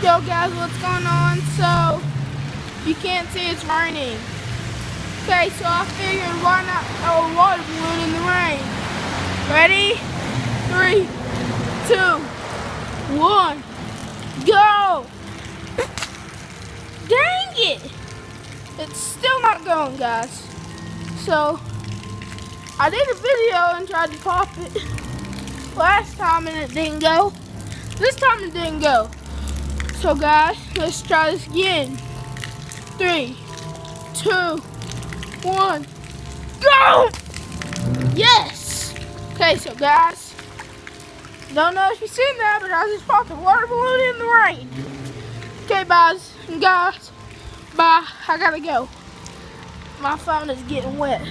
Yo guys, what's going on? So, you can't see it's raining. Okay, so I figured why not throw a water balloon in the rain. Ready? 3, 2, 1, go! Dang it! It's still not going, guys. So, I did a video and tried to pop it last time and it didn't go. This time it didn't go. So guys, let's try this again. 3, 2, 1, go! Yes! Okay, so guys, don't know if you've seen that, but I just popped a water balloon in the rain. Okay, guys, bye. I gotta go. My phone is getting wet.